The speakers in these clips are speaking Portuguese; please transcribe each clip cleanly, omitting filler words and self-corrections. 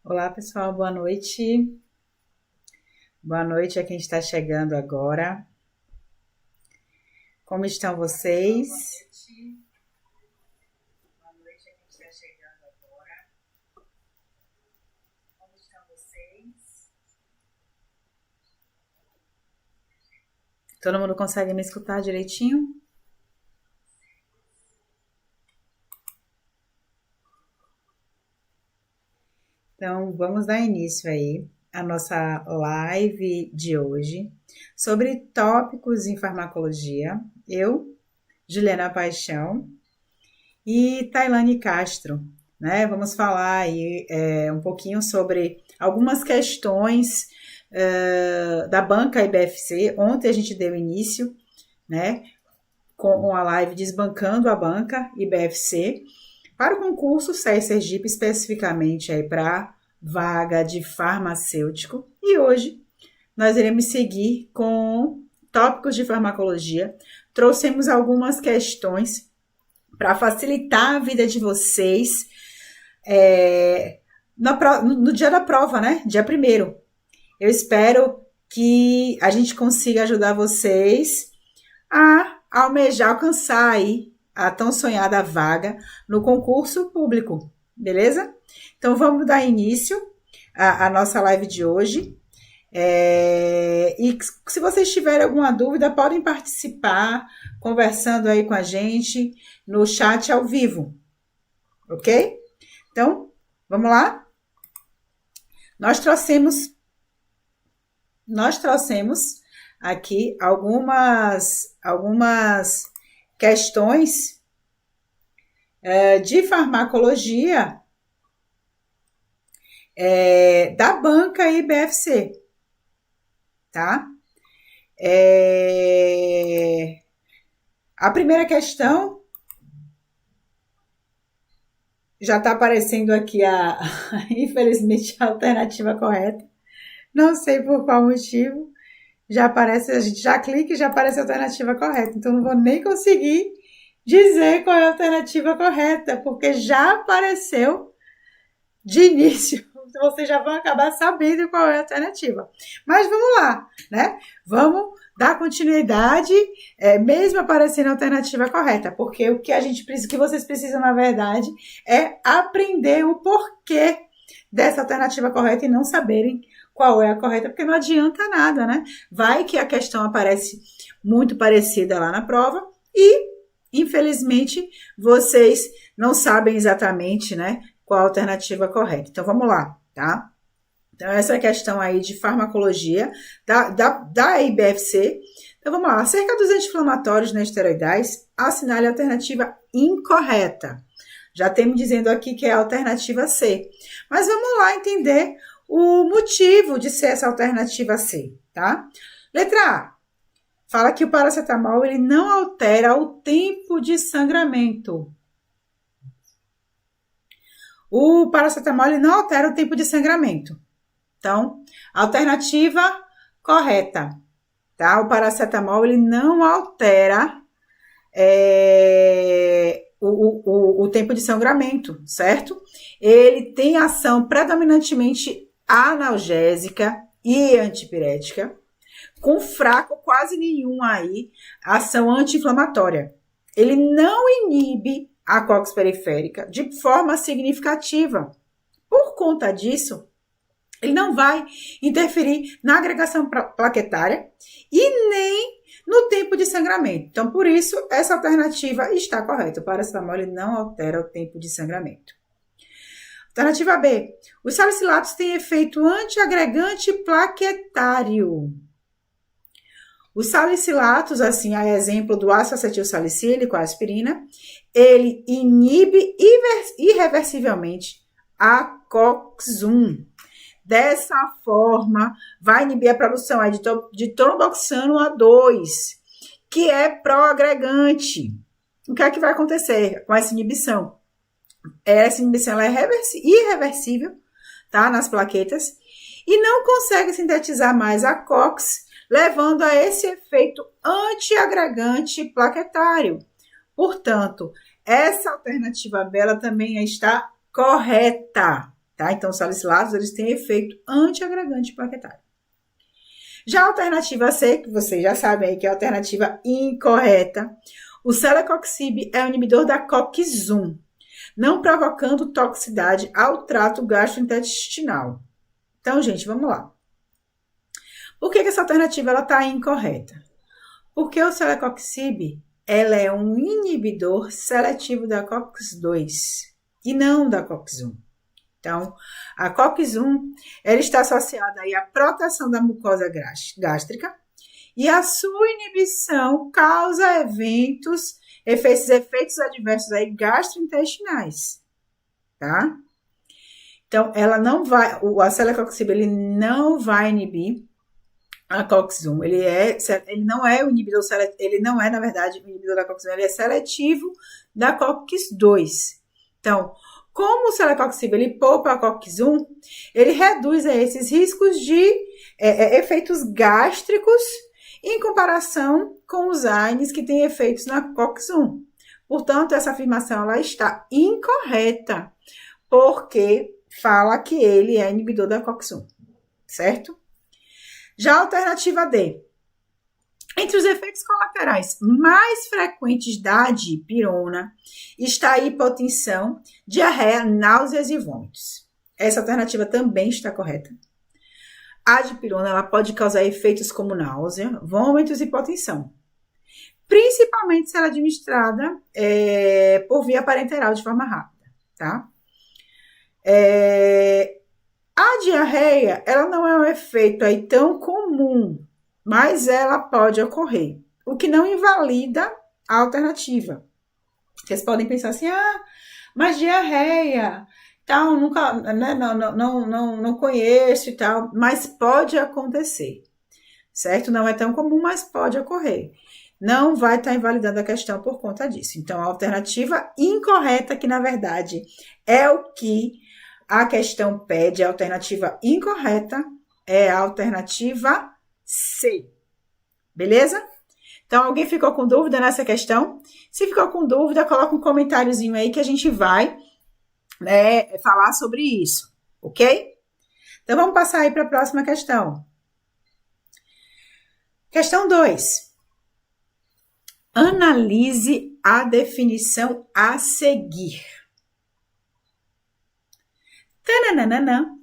Olá, pessoal, boa noite. Boa noite a quem está chegando agora. Como estão vocês? Boa noite a quem está chegando agora. Como estão vocês? Todo mundo consegue me escutar direitinho? Então, vamos dar início aí à nossa live de hoje sobre tópicos em farmacologia. Eu, Juliana Paixão e Tailane Castro, né? Vamos falar aí um pouquinho sobre algumas questões da banca IBFC. Ontem a gente deu início, né, com a live Desbancando a Banca IBFC para o concurso SES Sergipe, especificamente aí para vaga de farmacêutico. E hoje nós iremos seguir com tópicos de farmacologia. Trouxemos algumas questões para facilitar a vida de vocês no dia da prova, né? Dia 1º. Eu espero que a gente consiga ajudar vocês a almejar, alcançar aí a tão sonhada vaga no concurso público, beleza? Então vamos dar início à nossa live de hoje. E se vocês tiverem alguma dúvida, podem participar conversando aí com a gente no chat ao vivo, ok? Então, vamos lá? Nós trouxemos aqui algumas questões de farmacologia da banca IBFC, tá? A primeira questão já está aparecendo aqui infelizmente, a alternativa correta. Não sei por qual motivo. Já aparece, a gente já clica e já aparece a alternativa correta. Então, não vou nem conseguir dizer qual é a alternativa correta, porque já apareceu de início. Vocês já vão acabar sabendo qual é a alternativa. Mas vamos lá, né? Vamos dar continuidade, mesmo aparecendo a alternativa correta, porque o que que vocês precisam, na verdade, é aprender o porquê dessa alternativa correta e não saberem qual é a correta, porque não adianta nada, né? Vai que a questão aparece muito parecida lá na prova e, infelizmente, vocês não sabem exatamente, né, qual a alternativa correta. Então, vamos lá, tá? Então, essa é a questão aí de farmacologia da IBFC. Então, vamos lá. Acerca dos anti-inflamatórios não esteroidais, assinale a alternativa incorreta. Já temos dizendo aqui que é a alternativa C. Mas vamos lá entender o motivo de ser essa alternativa C, tá? Letra A. Fala que o paracetamol ele não altera o tempo de sangramento. O paracetamol ele não altera o tempo de sangramento. Então, alternativa correta, tá? O paracetamol ele não altera o tempo de sangramento, certo? Ele tem ação predominantemente analgésica e antipirética, com fraco, quase nenhum aí, ação anti-inflamatória. Ele não inibe a COX periférica de forma significativa. Por conta disso, ele não vai interferir na agregação plaquetária e nem no tempo de sangramento. Então, por isso, essa alternativa está correta. O paracetamol ele não altera o tempo de sangramento. Alternativa B. Os salicilatos têm efeito antiagregante plaquetário. Os salicilatos, assim, a exemplo do ácido acetil salicílico, a aspirina, ele inibe irreversivelmente a COX-1. Dessa forma, vai inibir a produção de tromboxano A2, que é pró-agregante. O que é que vai acontecer com essa inibição? Essa inibição ela é irreversível, tá, nas plaquetas, e não consegue sintetizar mais a COX, levando a esse efeito antiagregante plaquetário. Portanto, essa alternativa B ela também está correta, tá? Então, os salicilatos, eles têm efeito antiagregante plaquetário. Já a alternativa C, que vocês já sabem aí que é a alternativa incorreta, o celecoxib é o inibidor da COX-1, não provocando toxicidade ao trato gastrointestinal. Então, gente, vamos lá. Por que essa alternativa está incorreta? Porque o celecoxib, ela é um inibidor seletivo da COX-2 e não da COX-1. Então, a COX-1, ela está associada aí à proteção da mucosa gástrica e a sua inibição causa efeitos adversos aí gastrointestinais, tá? Então, ela não vai, a celecoxib, ele não vai inibir a COX-1, ele não é o inibidor, ele não é, na verdade, o inibidor da COX-1, ele é seletivo da COX-2. Então, como o celecoxib, ele poupa a COX-1, ele reduz esses riscos de efeitos gástricos em comparação com os AINES que têm efeitos na COX-1. Portanto, essa afirmação ela está incorreta, porque fala que ele é inibidor da COX-1, certo? Já a alternativa D. Entre os efeitos colaterais mais frequentes da dipirona está a hipotensão, diarreia, náuseas e vômitos. Essa alternativa também está correta. A dipirona ela pode causar efeitos como náusea, vômitos e hipotensão, principalmente se ela é administrada por via parenteral de forma rápida, tá? A diarreia, ela não é um efeito aí tão comum, mas ela pode ocorrer, o que não invalida a alternativa. Vocês podem pensar assim, mas diarreia, tal, nunca, né, não conheço e tal, mas pode acontecer, certo? Não é tão comum, mas pode ocorrer. Não vai estar invalidando a questão por conta disso. Então, a alternativa incorreta, que na verdade é o que a questão pede, a alternativa incorreta é a alternativa C. Beleza? Então, alguém ficou com dúvida nessa questão? Se ficou com dúvida, coloca um comentáriozinho aí que a gente vai, né, falar sobre isso, ok? Então, vamos passar aí para a próxima questão. Questão 2. Analise a definição a seguir. Tananana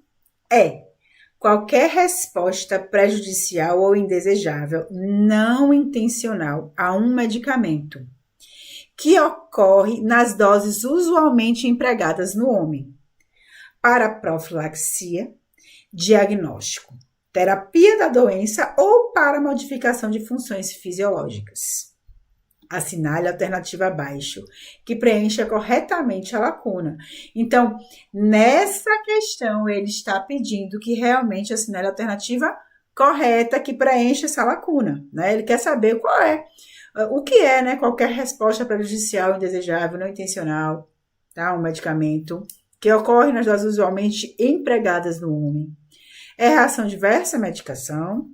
qualquer resposta prejudicial ou indesejável não intencional a um medicamento que ocorre nas doses usualmente empregadas no homem para profilaxia, diagnóstico, terapia da doença ou para modificação de funções fisiológicas. Assinale a alternativa abaixo, que preencha corretamente a lacuna. Então, nessa questão, ele está pedindo que realmente assinale a alternativa correta, que preencha essa lacuna, né? Ele quer saber qual é, o que é, né? Qualquer resposta prejudicial, indesejável, não intencional, tá? Um medicamento que ocorre nas doses usualmente empregadas no homem. É reação diversa à medicação,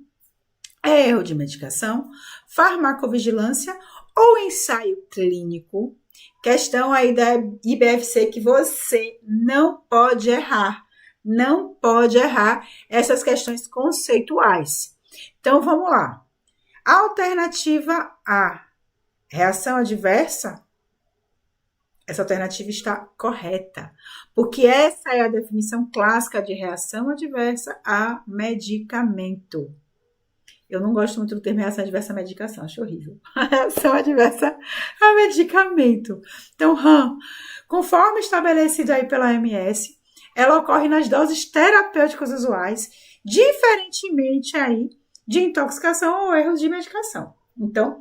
é erro de medicação, farmacovigilância ou ensaio clínico, questão aí da IBFC que você não pode errar. Não pode errar essas questões conceituais. Então, vamos lá. Alternativa A, reação adversa. Essa alternativa está correta, porque essa é a definição clássica de reação adversa a medicamento. Eu não gosto muito do termo reação adversa à medicação, acho horrível. Reação adversa a medicamento. Então, conforme estabelecido aí pela OMS, ela ocorre nas doses terapêuticas usuais, diferentemente aí de intoxicação ou erros de medicação. Então,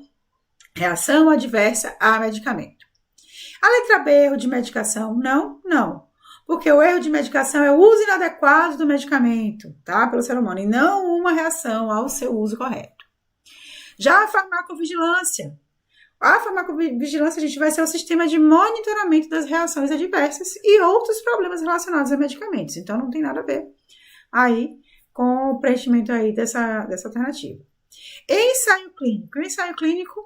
reação adversa a medicamento. A letra B, erro de medicação, não. Porque o erro de medicação é o uso inadequado do medicamento, tá? Pelo ser humano, e não uma reação ao seu uso correto. Já a farmacovigilância. A farmacovigilância, a gente vai ser o sistema de monitoramento das reações adversas e outros problemas relacionados a medicamentos. Então, não tem nada a ver aí com o preenchimento aí dessa alternativa. Ensaio clínico. O ensaio clínico,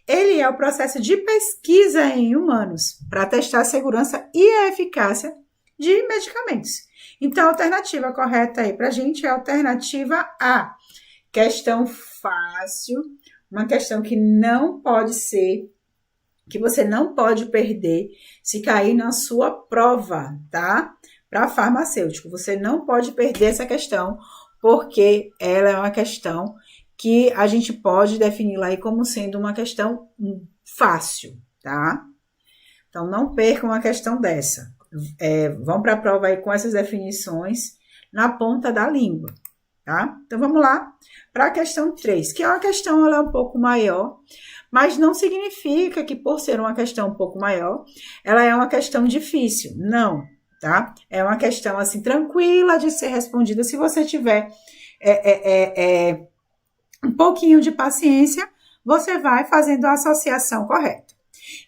ele é o processo de pesquisa em humanos para testar a segurança e a eficácia de medicamentos. Então, a alternativa correta aí pra gente é a alternativa A. Questão fácil, uma questão que não pode ser, que você não pode perder se cair na sua prova, tá? Para farmacêutico, você não pode perder essa questão, porque ela é uma questão que a gente pode defini-la aí como sendo uma questão fácil, tá? Então, não percam uma questão dessa. Vão para a prova aí com essas definições na ponta da língua, tá? Então, vamos lá para a questão 3, que é uma questão, ela é um pouco maior, mas não significa que por ser uma questão um pouco maior, ela é uma questão difícil. Não, tá? É uma questão, assim, tranquila de ser respondida se você tiver um pouquinho de paciência, você vai fazendo a associação correta.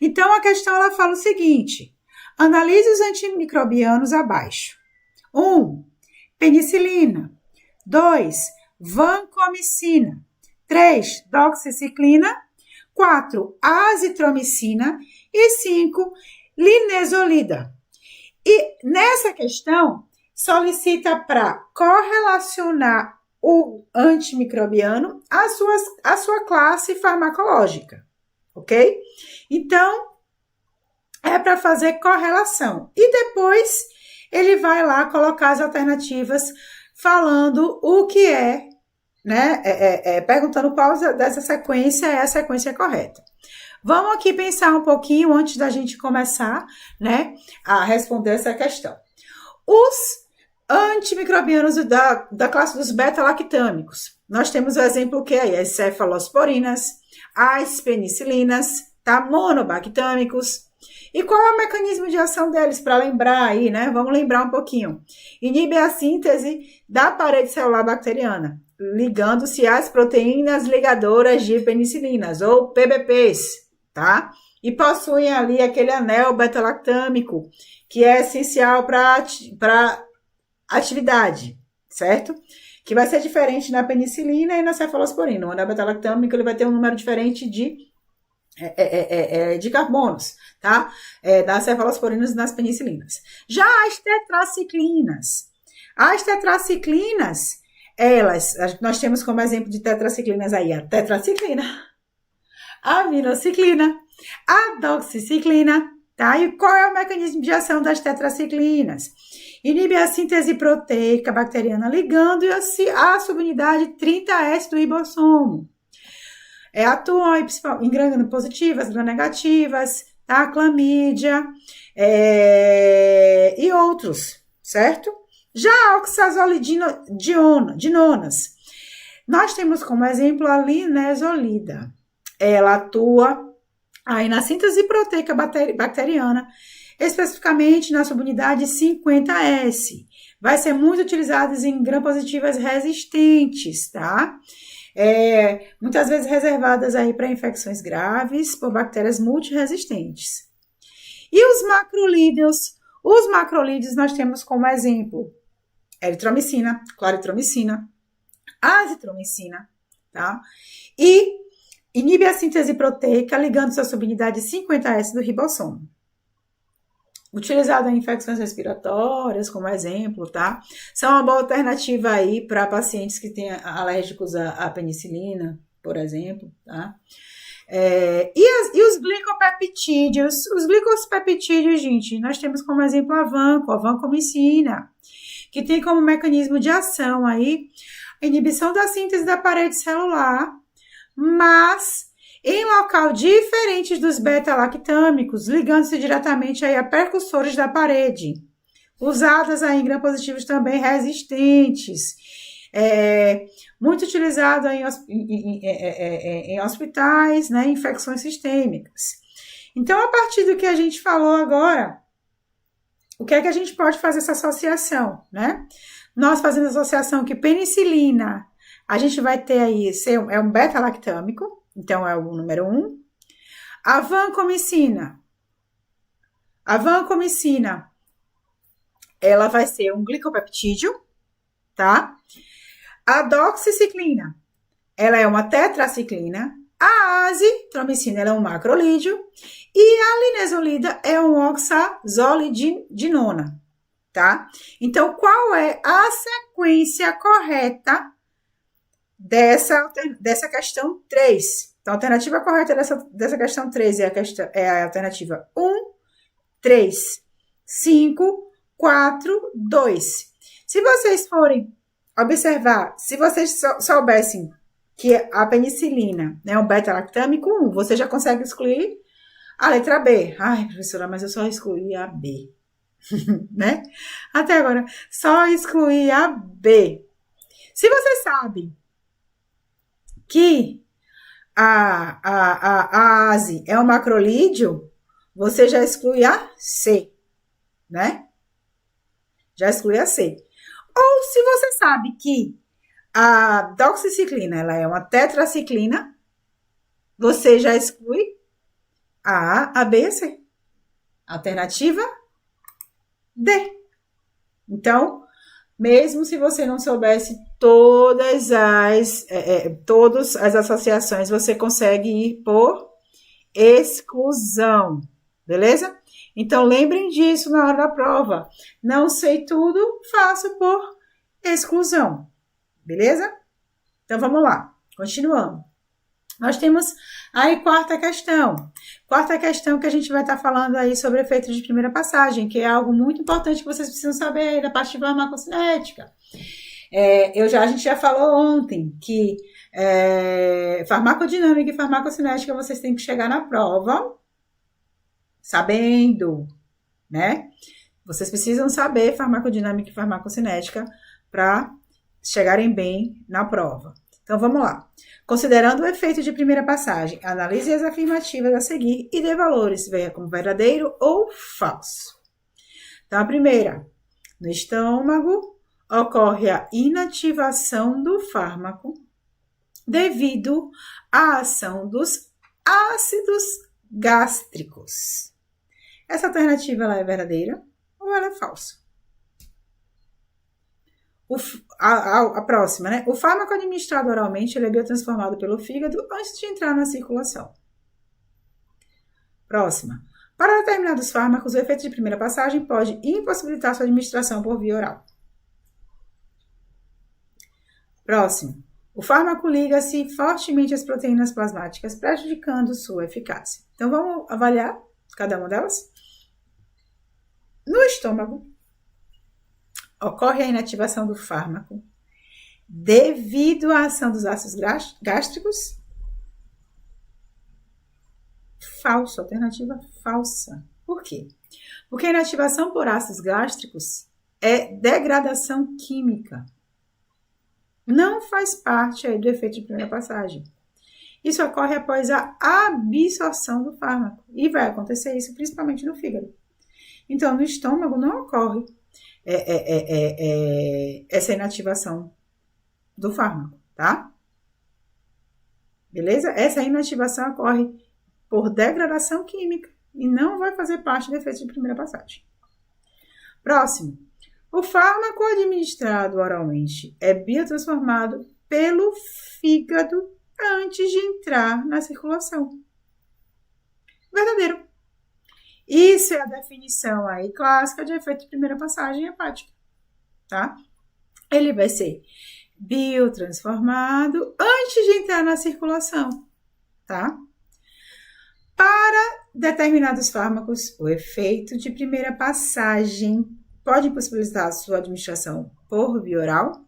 Então, a questão, ela fala o seguinte: analise os antimicrobianos abaixo. 1. Penicilina. 2. Vancomicina. 3. Doxiciclina. 4. Azitromicina. E 5. Linezolida. E nessa questão, solicita para correlacionar o antimicrobiano à sua classe farmacológica, ok? Então, é para fazer correlação. E depois, ele vai lá colocar as alternativas falando o que é, né? Perguntando qual dessa sequência é a sequência correta. Vamos aqui pensar um pouquinho antes da gente começar, né, a responder essa questão. Os antimicrobianos da classe dos beta-lactâmicos. Nós temos o exemplo que é as cefalosporinas, as penicilinas, tá? Monobactâmicos. E qual é o mecanismo de ação deles? Para lembrar aí, né? Vamos lembrar um pouquinho. Inibe a síntese da parede celular bacteriana, ligando-se às proteínas ligadoras de penicilinas, ou PBPs, tá? E possuem ali aquele anel beta-lactâmico, que é essencial para atividade, certo? Que vai ser diferente na penicilina e na cefalosporina. O anel beta-lactâmico, ele vai ter um número diferente de carbonos, tá? Das cefalosporinas e das penicilinas. Já as tetraciclinas, nós temos como exemplo de tetraciclinas aí a tetraciclina, a aminociclina, a doxiciclina, tá? E qual é o mecanismo de ação das tetraciclinas? Inibe a síntese proteica bacteriana ligando-se à subunidade 30S do ribossomo. Atuam em gram-positivas, gram-negativas, tá? Clamídia e outros, certo? Já a oxazolidinonas, nós temos como exemplo a linezolida. Ela atua aí na síntese proteica bacteriana, especificamente na subunidade 50S. Vai ser muito utilizada em gram-positivas resistentes, tá? Muitas vezes reservadas aí para infecções graves por bactérias multiresistentes. E os macrolídeos? Os macrolídeos nós temos como exemplo eritromicina, claritromicina, azitromicina, tá? E inibe a síntese proteica ligando-se à subunidade 50S do ribossomo. Utilizado em infecções respiratórias, como exemplo, tá? São uma boa alternativa aí para pacientes que têm alérgicos à penicilina, por exemplo, tá? E os glicopeptídeos? Os glicopeptídeos, gente, nós temos como exemplo a vancomicina, que tem como mecanismo de ação aí a inibição da síntese da parede celular, mas em local diferente dos beta-lactâmicos, ligando-se diretamente aí a percussores da parede, usadas aí em gram-positivos também resistentes, muito utilizado aí em hospitais, né, infecções sistêmicas. Então, a partir do que a gente falou agora, o que é que a gente pode fazer essa associação, né? Nós fazemos associação que penicilina, a gente vai ter aí, é um beta-lactâmico, então é o número 1. A vancomicina, ela vai ser um glicopeptídeo, tá? A doxiciclina, ela é uma tetraciclina. A azitromicina, ela é um macrolídeo. E a linezolida é um oxazolidinona, tá? Então, qual é a sequência correta dessa questão 3? Então, a alternativa correta dessa questão 3 é a alternativa 1, 3, 5, 4, 2. Se vocês forem observar, se vocês soubessem que a penicilina é um beta-lactâmico 1, você já consegue excluir a letra B. Ai, professora, mas eu só excluí a B. Né? Até agora, só excluí a B. Se você sabe que a ASE é um macrolídeo, você já exclui a C, né? Já exclui a C. Ou se você sabe que a doxiciclina ela é uma tetraciclina, você já exclui a B e a C. Alternativa D. Então, mesmo se você não soubesse todas as associações, você consegue ir por exclusão, beleza? Então, lembrem disso na hora da prova. Não sei tudo, faço por exclusão, beleza? Então, vamos lá, continuando. Nós temos aí quarta questão. Quarta questão que a gente vai estar falando aí sobre efeitos de primeira passagem, que é algo muito importante que vocês precisam saber aí da parte de farmacocinética. A gente já falou ontem que farmacodinâmica e farmacocinética vocês têm que chegar na prova sabendo, né? Vocês precisam saber farmacodinâmica e farmacocinética para chegarem bem na prova. Então, vamos lá. Considerando o efeito de primeira passagem, analise as afirmativas a seguir e dê valores, veja como verdadeiro ou falso. Então, a primeira, no estômago ocorre a inativação do fármaco devido à ação dos ácidos gástricos. Essa alternativa ela é verdadeira ou ela é falsa? A próxima, né? O fármaco administrado oralmente ele é biotransformado pelo fígado antes de entrar na circulação. Próxima. Para determinados fármacos, o efeito de primeira passagem pode impossibilitar sua administração por via oral. Próximo. O fármaco liga-se fortemente às proteínas plasmáticas, prejudicando sua eficácia. Então, vamos avaliar cada uma delas? No estômago, ocorre a inativação do fármaco devido à ação dos ácidos gástricos? Falso, alternativa falsa. Por quê? Porque a inativação por ácidos gástricos é degradação química. Não faz parte aí do efeito de primeira passagem. Isso ocorre após a absorção do fármaco. E vai acontecer isso principalmente no fígado. Então, no estômago não ocorre essa inativação do fármaco, tá? Beleza? Essa inativação ocorre por degradação química e não vai fazer parte do efeito de primeira passagem. Próximo. O fármaco administrado oralmente é biotransformado pelo fígado antes de entrar na circulação. Verdadeiro. Isso é a definição aí clássica de efeito de primeira passagem hepática, tá? Ele vai ser biotransformado antes de entrar na circulação, tá? Para determinados fármacos, o efeito de primeira passagem pode impossibilitar a sua administração por via oral?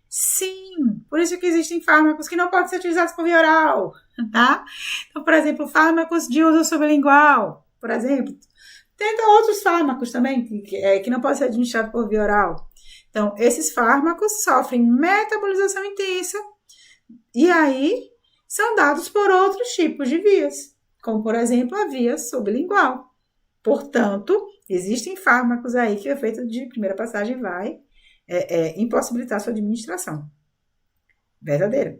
Sim, por isso que existem fármacos que não podem ser utilizados por via oral, tá? Então, por exemplo, fármacos de uso sublingual, por exemplo. Tem outros fármacos também que não podem ser administrados por via oral. Então, esses fármacos sofrem metabolização intensa e aí são dados por outros tipos de vias, como, por exemplo, a via sublingual. Portanto, existem fármacos aí que o efeito de primeira passagem vai impossibilitar sua administração. Verdadeiro.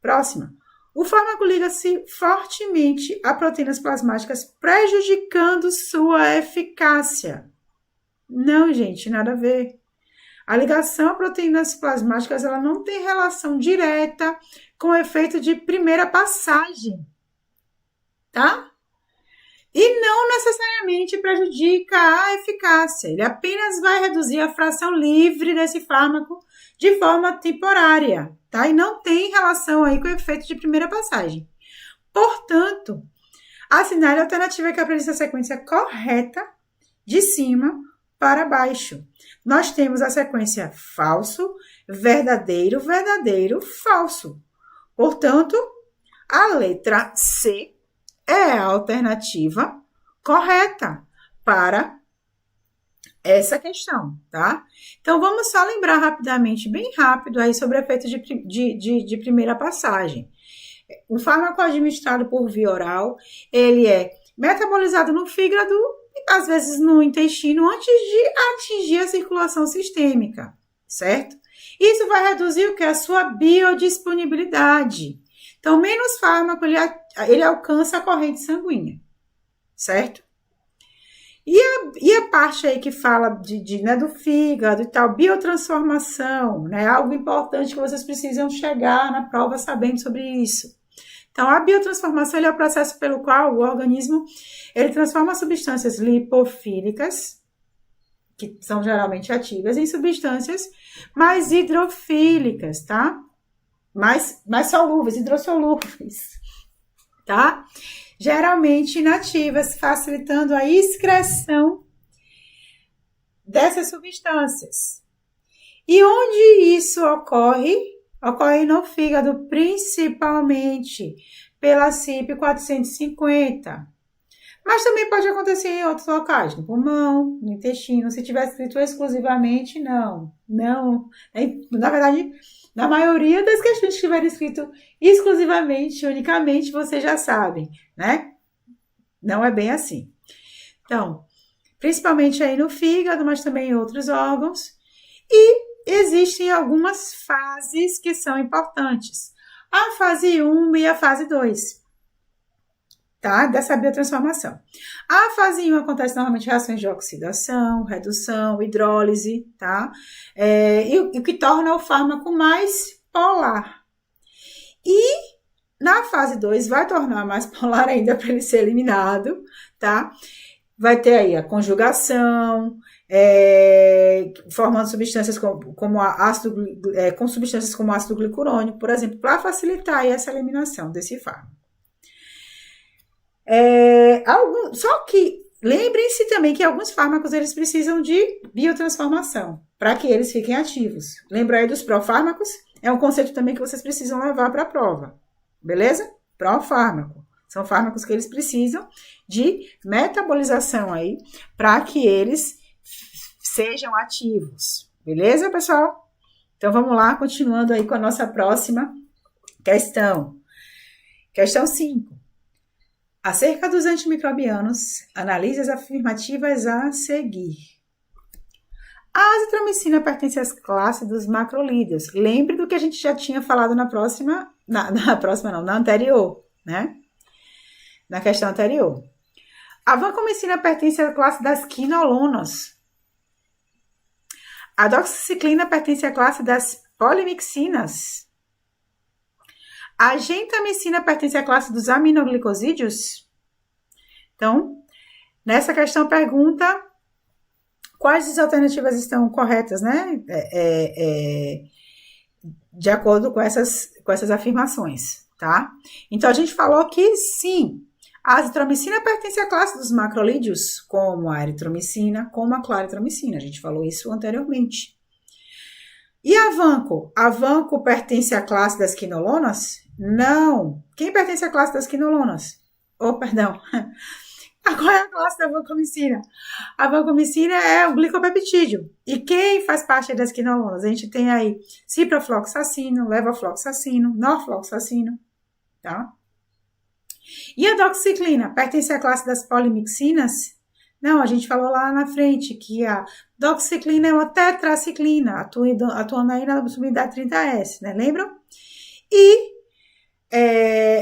Próxima. O fármaco liga-se fortemente a proteínas plasmáticas, prejudicando sua eficácia. Não, gente, nada a ver. A ligação a proteínas plasmáticas ela não tem relação direta com o efeito de primeira passagem, tá? e não necessariamente prejudica a eficácia. Ele apenas vai reduzir a fração livre desse fármaco de forma temporária, tá? E não tem relação aí com o efeito de primeira passagem. Portanto, assinale a alternativa que apresenta a sequência correta de cima para baixo. Nós temos a sequência falso, verdadeiro, verdadeiro, falso. Portanto, a letra C é a alternativa correta para essa questão, tá? Então, vamos só lembrar rapidamente, bem rápido, aí sobre o efeito de primeira passagem. O fármaco administrado por via oral, ele é metabolizado no fígado e, às vezes, no intestino, antes de atingir a circulação sistêmica, certo? Isso vai reduzir o que? A sua biodisponibilidade. Então, menos fármaco, ele alcança a corrente sanguínea, certo? E a parte aí que fala né, do fígado e tal, biotransformação, né? Algo importante que vocês precisam chegar na prova sabendo sobre isso. Então, a biotransformação ele é o processo pelo qual o organismo ele transforma substâncias lipofílicas, que são geralmente ativas, em substâncias mais hidrofílicas, tá? Mais solúveis, hidrossolúveis, tá? Geralmente inativas, facilitando a excreção dessas substâncias. E onde isso ocorre? Ocorre no fígado, principalmente pela CYP450. Mas também pode acontecer em outros locais, no pulmão, no intestino. Se tiver escrito exclusivamente, não. Não. Na verdade, na maioria das questões que tiverem escrito exclusivamente, unicamente, vocês já sabem, né? Não é bem assim. Então, principalmente aí no fígado, mas também em outros órgãos. E existem algumas fases que são importantes. A fase 1 e a fase 2. Tá? Dessa biotransformação. A fase 1 acontece normalmente reações de oxidação, redução, hidrólise, tá? E o que torna o fármaco mais polar. E na fase 2 vai tornar mais polar ainda para ele ser eliminado, tá? Vai ter aí a conjugação, formando substâncias como ácido, com substâncias como ácido glicurônico, por exemplo, para facilitar aí essa eliminação desse fármaco. Só que lembrem-se também que alguns fármacos eles precisam de biotransformação para que eles fiquem ativos. Lembra aí dos profármacos? É um conceito também que vocês precisam levar para a prova, beleza? Profármaco. São fármacos que eles precisam de metabolização aí para que eles sejam ativos, beleza, pessoal? Então vamos lá, continuando aí com a nossa próxima questão. Questão 5. Acerca dos antimicrobianos, analise as afirmativas a seguir. A azitromicina pertence às classes dos macrolídeos. Lembre do que a gente já tinha falado na anterior, né? Na questão anterior. A vancomicina pertence à classe das quinolonas. A doxiciclina pertence à classe das polimixinas. A gentamicina pertence à classe dos aminoglicosídeos? Então, nessa questão pergunta quais as alternativas estão corretas, né? De acordo com essas afirmações, tá? Então, a gente falou que sim, a azitromicina pertence à classe dos macrolídeos, como a eritromicina, como a claritromicina. A gente falou isso anteriormente. E a vanco? A vanco pertence à classe das quinolonas? Não. Quem pertence à classe das quinolonas? Perdão. Qual é a classe da vancomicina? A vancomicina é o glicopeptídeo. E quem faz parte das quinolonas? A gente tem aí ciprofloxacino, levofloxacino, norfloxacino, tá? E a doxiciclina? Pertence à classe das polimixinas? Não, a gente falou lá na frente que a doxiciclina é uma tetraciclina, atuando aí na subunidade 30S, né? Lembram? E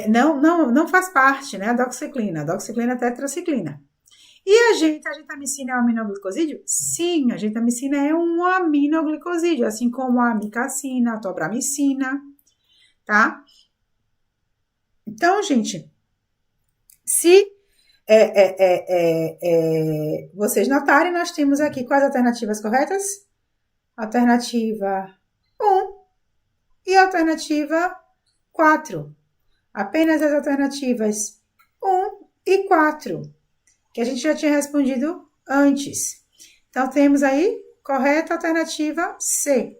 não faz parte, né? A doxiciclina é tetraciclina. E a gentamicina é um aminoglicosídeo? Sim, a gentamicina é um aminoglicosídeo, assim como a amicacina, a tobramicina, tá? Então, gente, se vocês notarem, nós temos aqui quais alternativas corretas? Alternativa 1 e alternativa 4. Apenas as alternativas 1 e 4, que a gente já tinha respondido antes. Então, temos aí correta alternativa C.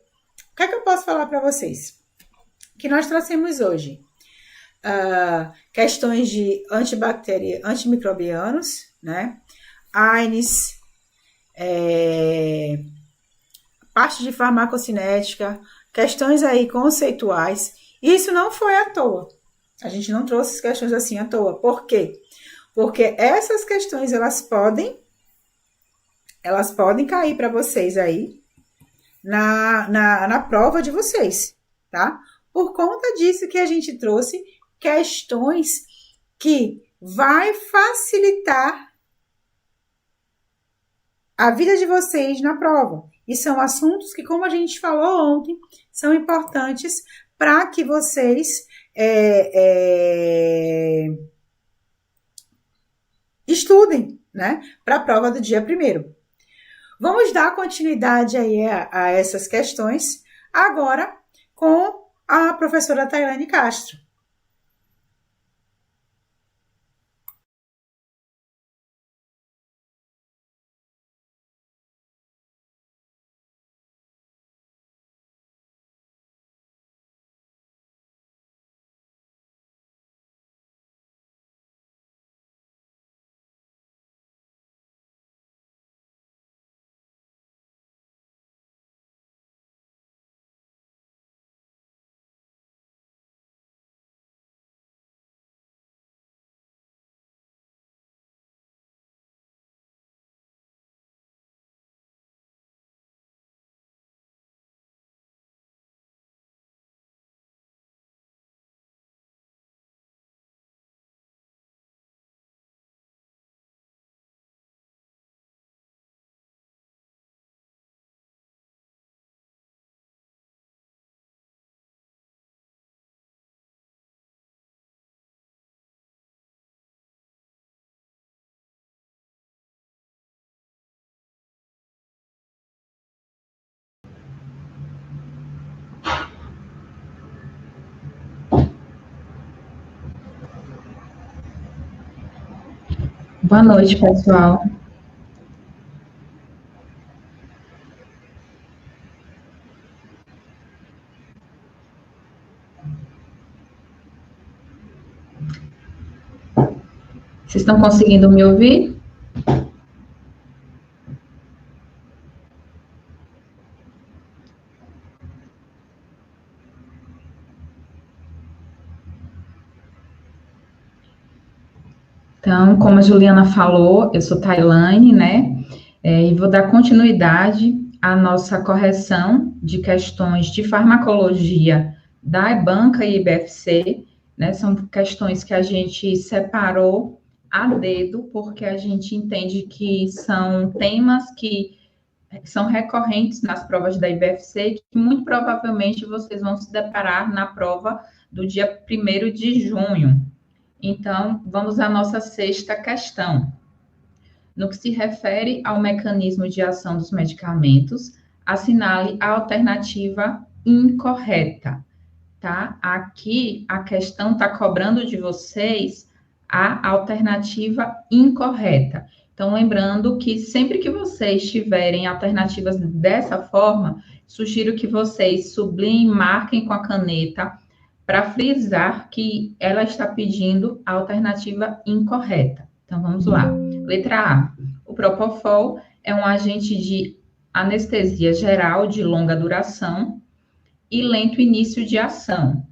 O que é que eu posso falar para vocês? Que nós trouxemos hoje questões de antimicrobianos, né? AINES, parte de farmacocinética, questões aí conceituais. Isso não foi à toa. A gente não trouxe questões assim à toa. Por quê? Porque essas questões, elas podem cair para vocês aí na prova de vocês, tá? Por conta disso que a gente trouxe questões que vai facilitar a vida de vocês na prova. E são assuntos que, como a gente falou ontem, são importantes para que vocês estudem, né? Para a prova do dia 1º. Vamos dar continuidade aí a essas questões agora com a professora Tailane Castro. Boa noite, pessoal. Vocês estão conseguindo me ouvir? Então, como a Juliana falou, eu sou Tailane, né? E vou dar continuidade à nossa correção de questões de farmacologia da EBANCA e IBFC, né? São questões que a gente separou a dedo, porque a gente entende que são temas que são recorrentes nas provas da IBFC, que muito provavelmente vocês vão se deparar na prova do dia 1º de junho. Então, vamos à nossa 6ª questão. No que se refere ao mecanismo de ação dos medicamentos, assinale a alternativa incorreta, tá? Aqui, a questão está cobrando de vocês a alternativa incorreta. Então, lembrando que sempre que vocês tiverem alternativas dessa forma, sugiro que vocês sublinhem, marquem com a caneta para frisar que ela está pedindo a alternativa incorreta. Então, vamos lá. Letra A. O Propofol é um agente de anestesia geral de longa duração e lento início de ação.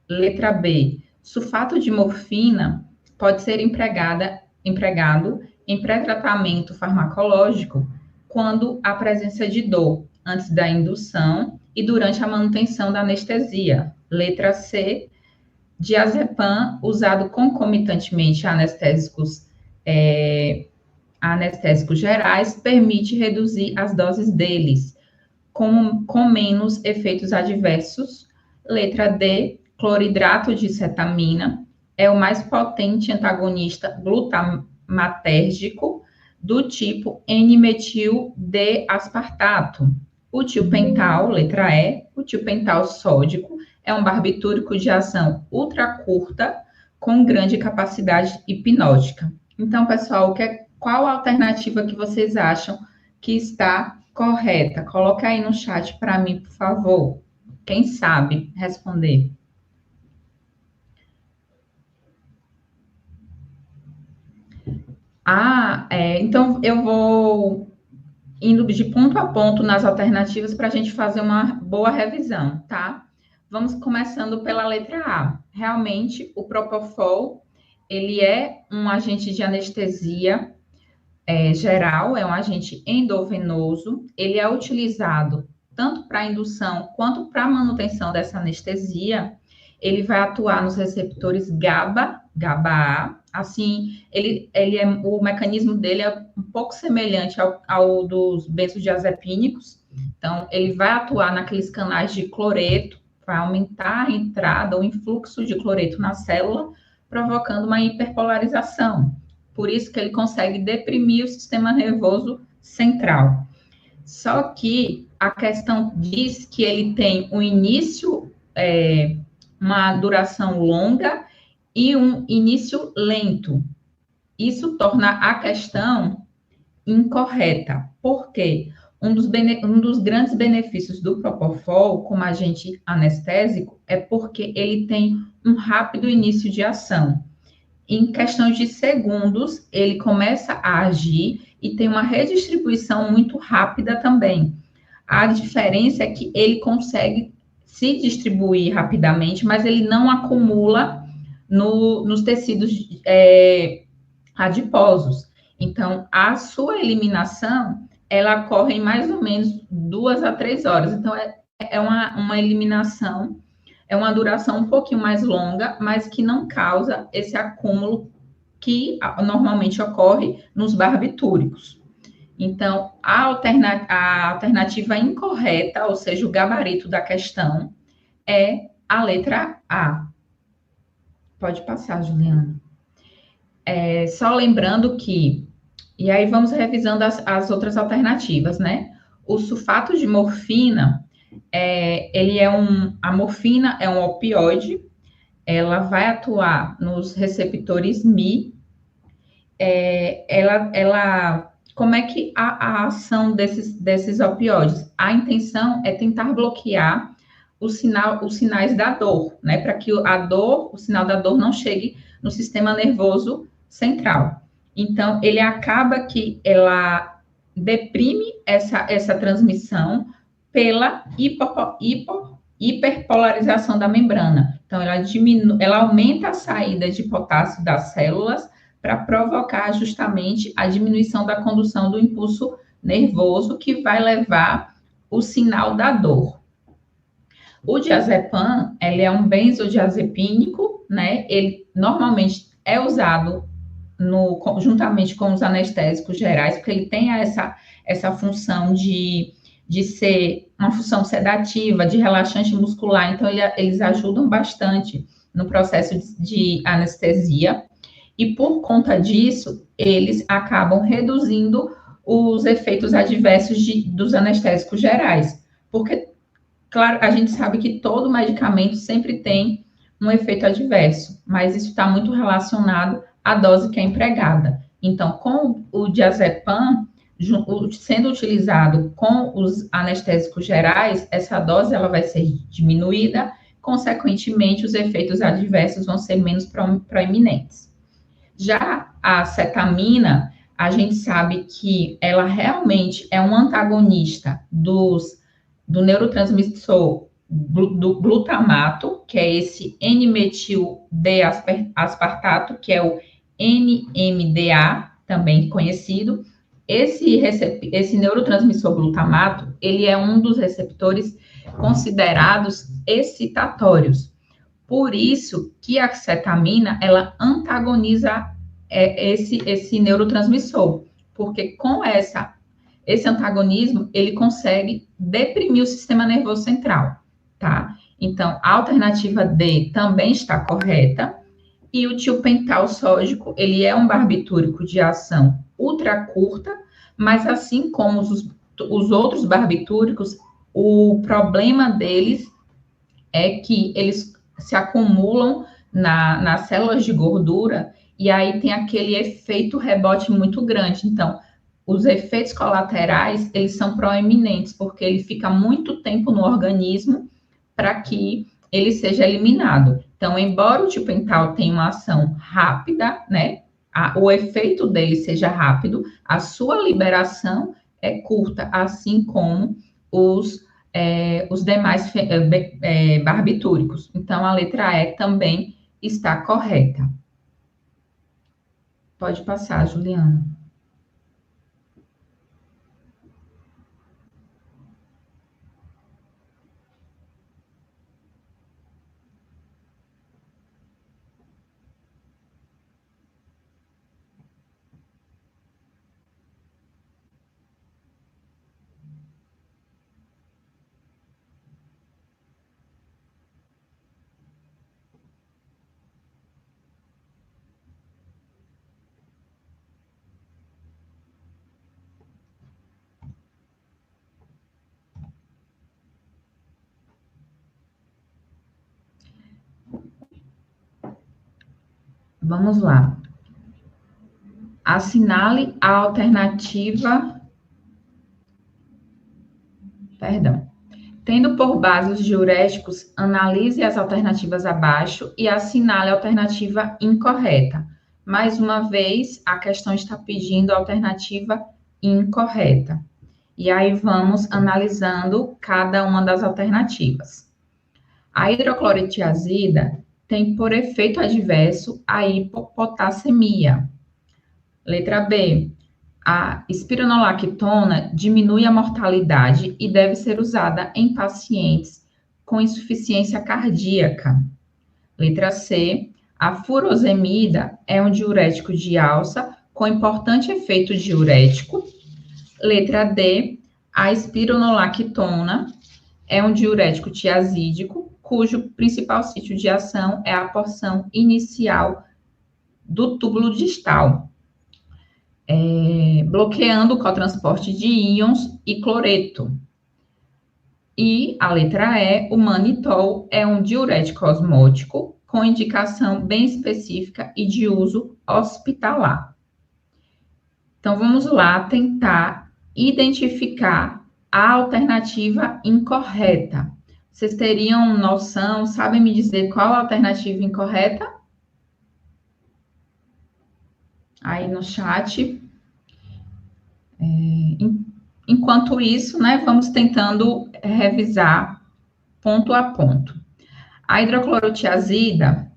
Letra B. Sulfato de morfina pode ser empregado em pré-tratamento farmacológico quando há presença de dor, antes da indução e durante a manutenção da anestesia. Letra C, diazepam, usado concomitantemente a anestésicos gerais, permite reduzir as doses deles, com menos efeitos adversos. Letra D, cloridrato de cetamina é o mais potente antagonista matérgico do tipo N-metil-D-aspartato. O tiopental, letra E, o tiopental sódico, é um barbitúrico de ação ultra curta com grande capacidade hipnótica. Então, pessoal, qual a alternativa que vocês acham que está correta? Coloca aí no chat para mim, por favor. Quem sabe responder? Então eu vou indo de ponto a ponto nas alternativas para a gente fazer uma boa revisão, tá? Vamos começando pela letra A. Realmente, o Propofol, ele é um agente de anestesia geral, é um agente endovenoso, ele é utilizado tanto para indução quanto para manutenção dessa anestesia. Ele vai atuar nos receptores GABA, GABA-A, assim, o mecanismo dele é um pouco semelhante ao dos benzodiazepínicos, então, ele vai atuar naqueles canais de cloreto, vai aumentar a entrada, o influxo de cloreto na célula, provocando uma hiperpolarização. Por isso que ele consegue deprimir o sistema nervoso central. Só que a questão diz que ele tem um início, uma duração longa e um início lento. Isso torna a questão incorreta. Por quê? Um dos grandes benefícios do Propofol como agente anestésico é porque ele tem um rápido início de ação. Em questão de segundos, ele começa a agir e tem uma redistribuição muito rápida também. A diferença é que ele consegue se distribuir rapidamente, mas ele não acumula nos tecidos adiposos. Então, a sua eliminação, ela ocorre em mais ou menos 2 a 3 horas. Então, é uma eliminação, é uma duração um pouquinho mais longa, mas que não causa esse acúmulo que normalmente ocorre nos barbitúricos. Então, a alternativa incorreta, ou seja, o gabarito da questão, é a letra A. Pode passar, Juliana. Só lembrando que, e aí vamos revisando as outras alternativas, né? O sulfato de morfina, a morfina é um opioide, ela vai atuar nos receptores Mi, como é que a ação desses opioides? A intenção é tentar bloquear os sinais da dor, né? Para que o sinal da dor não chegue no sistema nervoso central. Então, ele acaba que ela deprime essa transmissão pela hiperpolarização da membrana. Então, ela aumenta a saída de potássio das células para provocar justamente a diminuição da condução do impulso nervoso que vai levar o sinal da dor. O diazepam, ele é um benzodiazepínico, né? Ele normalmente é usado juntamente com os anestésicos gerais, porque ele tem essa função de ser uma função sedativa, de relaxante muscular, então eles ajudam bastante no processo de anestesia, e por conta disso, eles acabam reduzindo os efeitos adversos dos anestésicos gerais, porque, claro, a gente sabe que todo medicamento sempre tem um efeito adverso, mas isso está muito relacionado à dose que é empregada. Então, com o diazepam, sendo utilizado com os anestésicos gerais, essa dose ela vai ser diminuída, consequentemente, os efeitos adversos vão ser menos proeminentes. Já a cetamina, a gente sabe que ela realmente é um antagonista do neurotransmissor do glutamato, que é esse N-metil-D-aspartato, que é o NMDA, também conhecido. Esse neurotransmissor glutamato, ele é um dos receptores considerados excitatórios. Por isso que a cetamina, ela antagoniza esse neurotransmissor, porque com esse antagonismo, ele consegue deprimir o sistema nervoso central, tá? Então, a alternativa D também está correta. E o tiopental sódico, ele é um barbitúrico de ação ultra curta, mas assim como os outros barbitúricos, o problema deles é que eles se acumulam nas células de gordura e aí tem aquele efeito rebote muito grande. Então, os efeitos colaterais, eles são proeminentes, porque ele fica muito tempo no organismo para que ele seja eliminado. Então, embora o tiopental tenha uma ação rápida, né, o efeito dele seja rápido, a sua liberação é curta, assim como os demais barbitúricos. Então, a letra E também está correta. Pode passar, Juliana. Vamos lá. Assinale a alternativa. Perdão. Tendo por base os diuréticos, analise as alternativas abaixo e assinale a alternativa incorreta. Mais uma vez, a questão está pedindo a alternativa incorreta. E aí vamos analisando cada uma das alternativas. A hidroclorotiazida tem por efeito adverso a hipopotassemia. Letra B. A espironolactona diminui a mortalidade e deve ser usada em pacientes com insuficiência cardíaca. Letra C. A furosemida é um diurético de alça com importante efeito diurético. Letra D. A espironolactona é um diurético tiazídico, cujo principal sítio de ação é a porção inicial do túbulo distal, bloqueando o cotransporte de íons e cloreto. E a letra E, o manitol é um diurético osmótico com indicação bem específica e de uso hospitalar. Então, vamos lá tentar identificar a alternativa incorreta. Vocês teriam noção, sabem me dizer qual a alternativa incorreta? Aí no chat. Enquanto isso, né, vamos tentando revisar ponto a ponto. A hidroclorotiazida,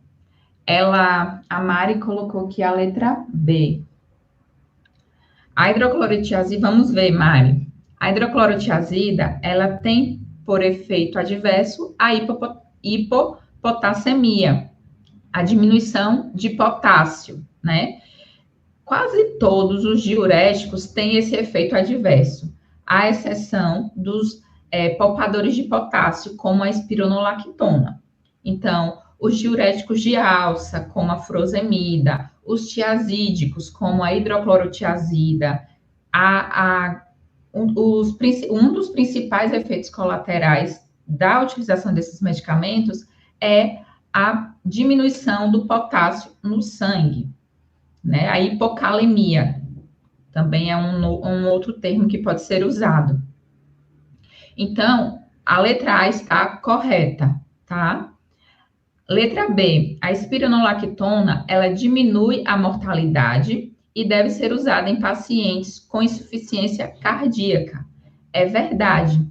a Mari colocou aqui a letra B. A hidroclorotiazida, vamos ver, Mari. A hidroclorotiazida, ela tem por efeito adverso a hipopotassemia, a diminuição de potássio, né? Quase todos os diuréticos têm esse efeito adverso, à exceção dos poupadores de potássio, como a espironolactona. Então, os diuréticos de alça, como a furosemida, os tiazídicos, como a hidroclorotiazida, um dos principais efeitos colaterais da utilização desses medicamentos é a diminuição do potássio no sangue, né? A hipocalemia também é um outro termo que pode ser usado. Então, a letra A está correta, tá? Letra B, a espironolactona, ela diminui a mortalidade e deve ser usada em pacientes com insuficiência cardíaca. É verdade.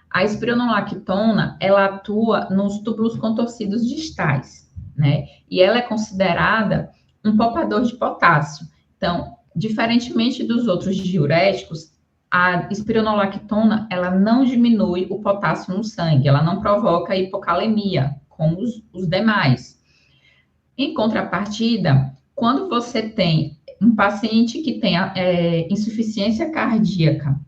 A espironolactona, ela atua nos túbulos contorcidos distais, né? E ela é considerada um poupador de potássio. Então, diferentemente dos outros diuréticos, a espironolactona, ela não diminui o potássio no sangue, ela não provoca hipocalemia, como os demais. Em contrapartida, quando você tem um paciente que tem insuficiência cardíaca,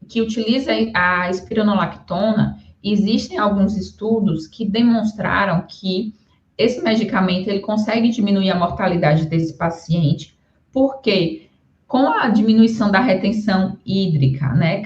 que utiliza a espironolactona, existem alguns estudos que demonstraram que esse medicamento ele consegue diminuir a mortalidade desse paciente, porque com a diminuição da retenção hídrica, né,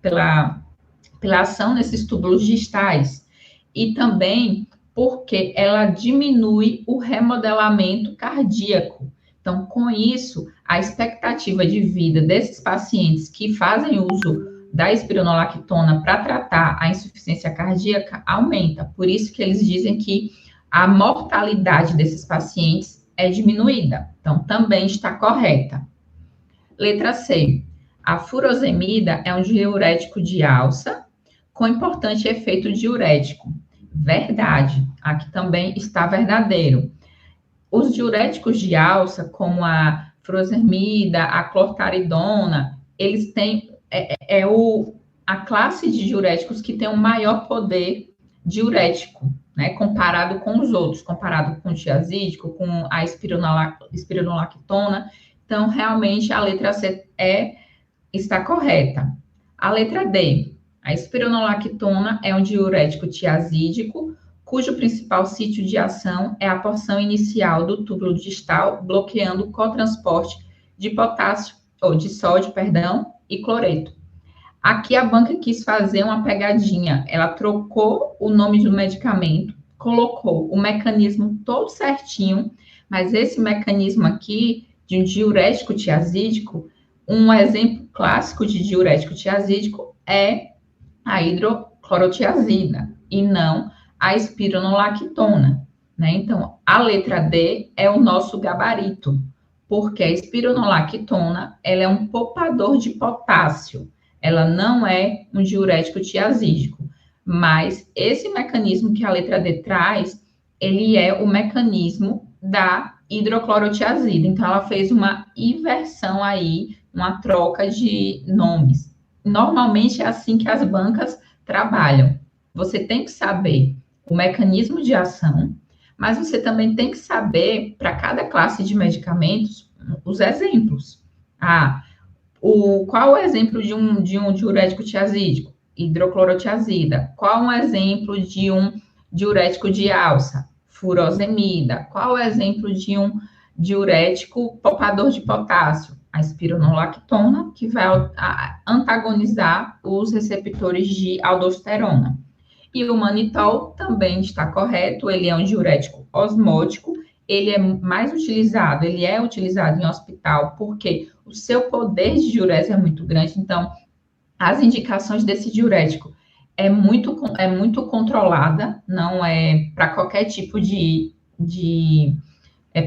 pela ação nesses túbulos distais, e também porque ela diminui o remodelamento cardíaco. Então, com isso, a expectativa de vida desses pacientes que fazem uso da espironolactona para tratar a insuficiência cardíaca aumenta. Por isso que eles dizem que a mortalidade desses pacientes é diminuída. Então, também está correta. Letra C. A furosemida é um diurético de alça com importante efeito diurético. Verdade. Aqui também está verdadeiro. Os diuréticos de alça, como a furosemida, a clortaridona, eles têm a classe de diuréticos que tem o maior poder diurético, né, comparado com os outros, comparado com o tiazídico, com a espironolactona. Então, realmente, a letra C está correta. A letra D, a espironolactona é um diurético tiazídico, cujo principal sítio de ação é a porção inicial do túbulo distal, bloqueando o cotransporte de potássio, ou de sódio, e cloreto. Aqui a banca quis fazer uma pegadinha. Ela trocou o nome do medicamento, colocou o mecanismo todo certinho, mas esse mecanismo aqui de um diurético tiazídico, um exemplo clássico de diurético tiazídico é a hidroclorotiazida e não a espironolactona, né? Então, a letra D é o nosso gabarito, porque a espironolactona, ela é um poupador de potássio, ela não é um diurético tiazídico, mas esse mecanismo que a letra D traz, ele é o mecanismo da hidroclorotiazida. Então, ela fez uma inversão aí, uma troca de nomes. Normalmente é assim que as bancas trabalham. Você tem que saber o mecanismo de ação, mas você também tem que saber, para cada classe de medicamentos, os exemplos. Qual o exemplo de um diurético tiazídico? Hidroclorotiazida. Qual um exemplo de um diurético de alça? Furosemida. Qual o exemplo de um diurético poupador de potássio? A espironolactona, que vai antagonizar os receptores de aldosterona. E o manitol também está correto, ele é um diurético osmótico, ele é mais utilizado, ele é utilizado em hospital porque o seu poder de diurese é muito grande, então as indicações desse diurético é muito controlada, não é para qualquer tipo de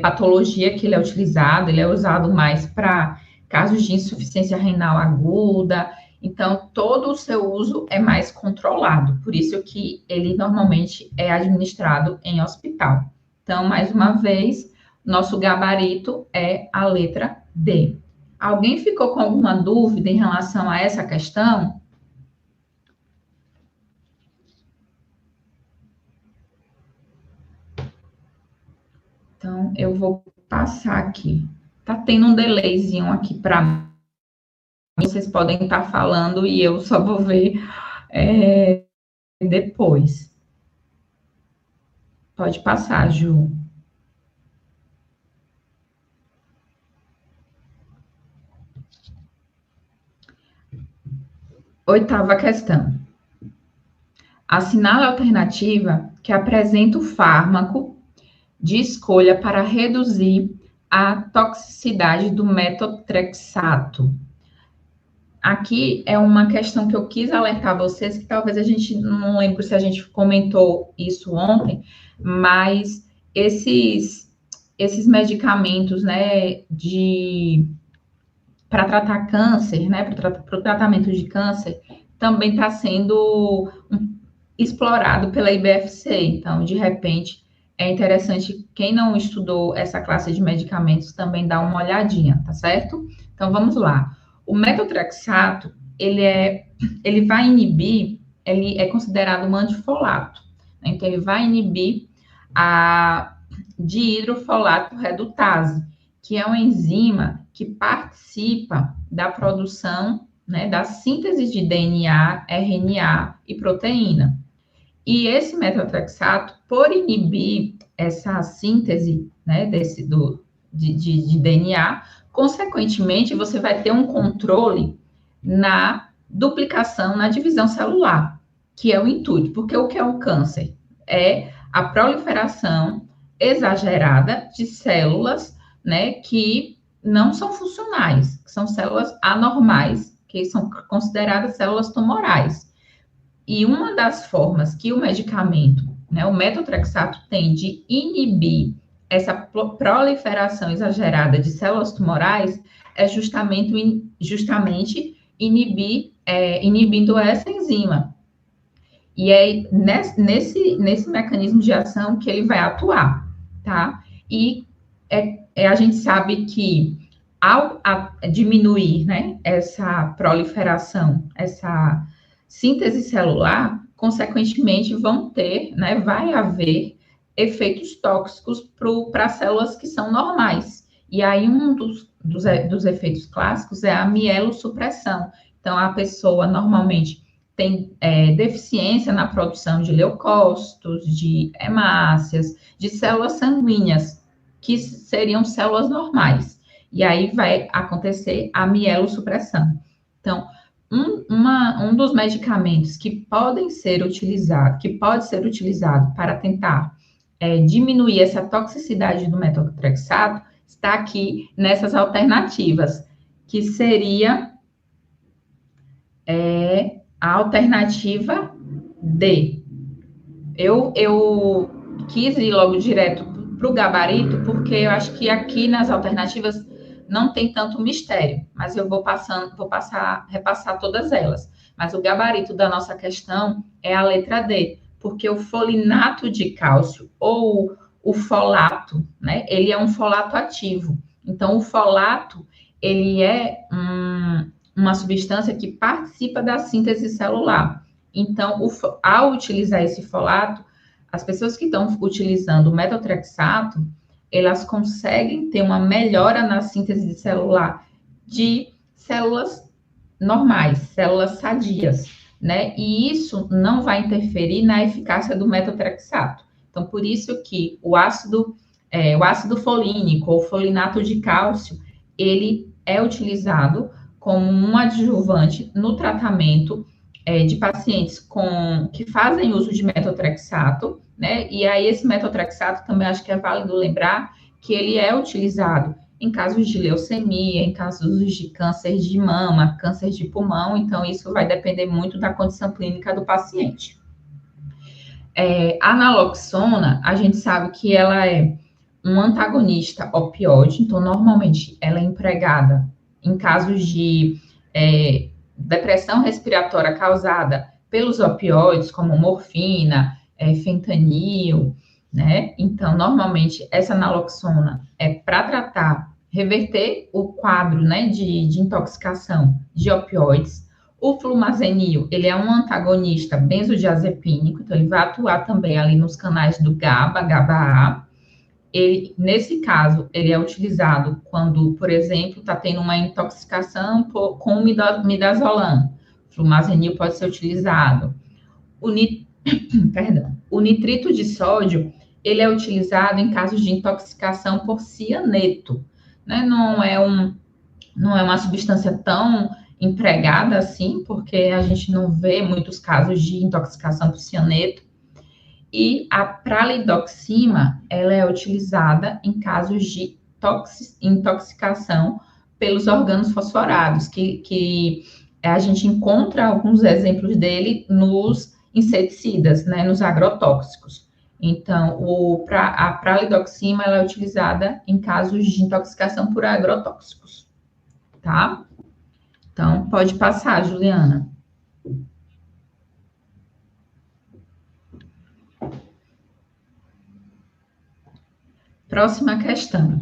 patologia que ele é utilizado, ele é usado mais para casos de insuficiência renal aguda, então todo o seu uso é mais controlado, por isso que ele normalmente é administrado em hospital. Então, mais uma vez, nosso gabarito é a letra D. Alguém ficou com alguma dúvida em relação a essa questão? Então, eu vou passar aqui. Tá tendo um delayzinho aqui para mim. Vocês podem estar falando e eu só vou ver depois. Pode passar, Ju. Oitava questão. Assinale a alternativa que apresenta o fármaco de escolha para reduzir a toxicidade do metotrexato. Aqui é uma questão que eu quis alertar vocês, que talvez a gente, não lembro se a gente comentou isso ontem, mas esses medicamentos, né, para tratar câncer, né, para o tratamento de câncer, também está sendo explorado pela IBFC. Então, de repente, é interessante, quem não estudou essa classe de medicamentos, também dar uma olhadinha, tá certo? Então, vamos lá. O metotrexato, ele vai inibir, ele é considerado um antifolato. Né? Então, ele vai inibir a dihidrofolato redutase, que é uma enzima que participa da produção, né, da síntese de DNA, RNA e proteína. E esse metotrexato, por inibir essa síntese, né, de DNA, consequentemente, você vai ter um controle na duplicação, na divisão celular, que é o intuito. Porque o que é o câncer? É a proliferação exagerada de células, né, que não são funcionais, que são células anormais, que são consideradas células tumorais. E uma das formas que o medicamento, né, o metotrexato, tem de inibir essa proliferação exagerada de células tumorais é justamente inibindo essa enzima. E é nesse mecanismo de ação que ele vai atuar, tá? E a gente sabe que ao diminuir, né, essa proliferação, essa síntese celular, consequentemente vai haver efeitos tóxicos para células que são normais. E aí um dos efeitos clássicos é a mielossupressão. Então, a pessoa normalmente tem deficiência na produção de leucócitos, de hemácias, de células sanguíneas, que seriam células normais. E aí vai acontecer a mielossupressão. Então, um dos medicamentos que pode ser utilizado para tentar diminuir essa toxicidade do metotrexato está aqui nessas alternativas, que seria a alternativa D. Eu quis ir logo direto para o gabarito, porque eu acho que aqui nas alternativas não tem tanto mistério, mas eu vou repassar todas elas. Mas o gabarito da nossa questão é a letra D, porque o folinato de cálcio ou o folato, né? Ele é um folato ativo. Então, o folato, ele é uma substância que participa da síntese celular. Então, ao utilizar esse folato, as pessoas que estão utilizando o metotrexato, elas conseguem ter uma melhora na síntese celular de células normais, células sadias, né? E isso não vai interferir na eficácia do metotrexato. Então, por isso que o ácido folínico ou folinato de cálcio, ele é utilizado como um adjuvante no tratamento de pacientes que fazem uso de metotrexato, né? E aí esse metotrexato também acho que é válido lembrar que ele é utilizado em casos de leucemia, em casos de câncer de mama, câncer de pulmão, então isso vai depender muito da condição clínica do paciente. A naloxona, a gente sabe que ela é um antagonista opioide, então normalmente ela é empregada em casos de depressão respiratória causada pelos opioides, como morfina, fentanil, né? Então, normalmente, essa naloxona é para reverter o quadro, né, de intoxicação de opioides. O flumazenil, ele é um antagonista benzodiazepínico, então ele vai atuar também ali nos canais do GABA, GABA-A. Nesse caso, ele é utilizado quando, por exemplo, está tendo uma intoxicação com midazolam. Flumazenil pode ser utilizado. O nitrito de sódio, ele é utilizado em casos de intoxicação por cianeto, né? Não é uma substância tão empregada assim, porque a gente não vê muitos casos de intoxicação por cianeto. E a pralidoxima, ela é utilizada em casos de intoxicação pelos organos fosforados, que a gente encontra alguns exemplos dele nos inseticidas, né, nos agrotóxicos. Então, a pralidoxima, ela é utilizada em casos de intoxicação por agrotóxicos, tá? Então, pode passar, Juliana. Próxima questão.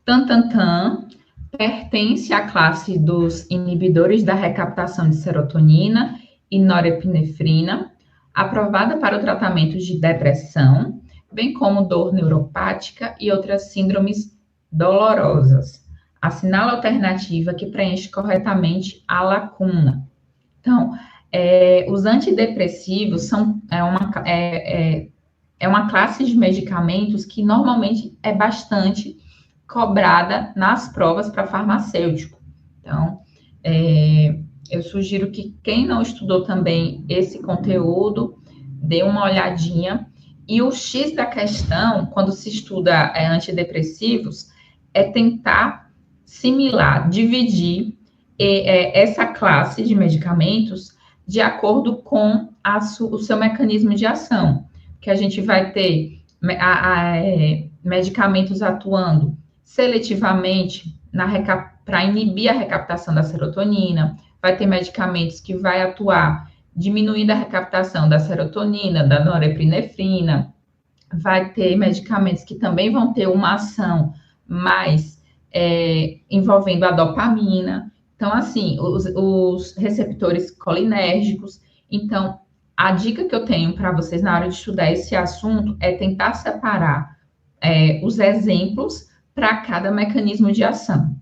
Tantantan pertence à classe dos inibidores da recaptação de serotonina e norepinefrina, aprovada para o tratamento de depressão, bem como dor neuropática e outras síndromes dolorosas. Assinala a alternativa que preenche corretamente a lacuna. Então, Os antidepressivos é uma classe de medicamentos que normalmente é bastante cobrada nas provas para farmacêutico. Então, eu sugiro que quem não estudou também esse conteúdo, dê uma olhadinha. E o X da questão, quando se estuda antidepressivos, é tentar dividir essa classe de medicamentos de acordo com o seu mecanismo de ação, que a gente vai ter medicamentos atuando seletivamente para inibir a recaptação da serotonina, vai ter medicamentos que vai atuar diminuindo a recaptação da serotonina, da norepinefrina, vai ter medicamentos que também vão ter uma ação mais envolvendo a dopamina. Então, assim, os receptores colinérgicos. Então, a dica que eu tenho para vocês na hora de estudar esse assunto é tentar separar os exemplos para cada mecanismo de ação.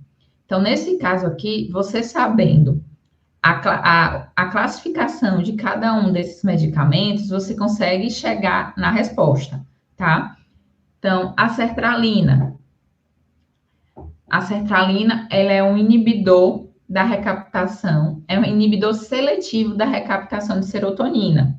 Então, nesse caso aqui, você sabendo a classificação de cada um desses medicamentos, você consegue chegar na resposta, tá? Então, a sertralina. A sertralina, ela é um inibidor da recaptação, é um inibidor seletivo da recaptação de serotonina.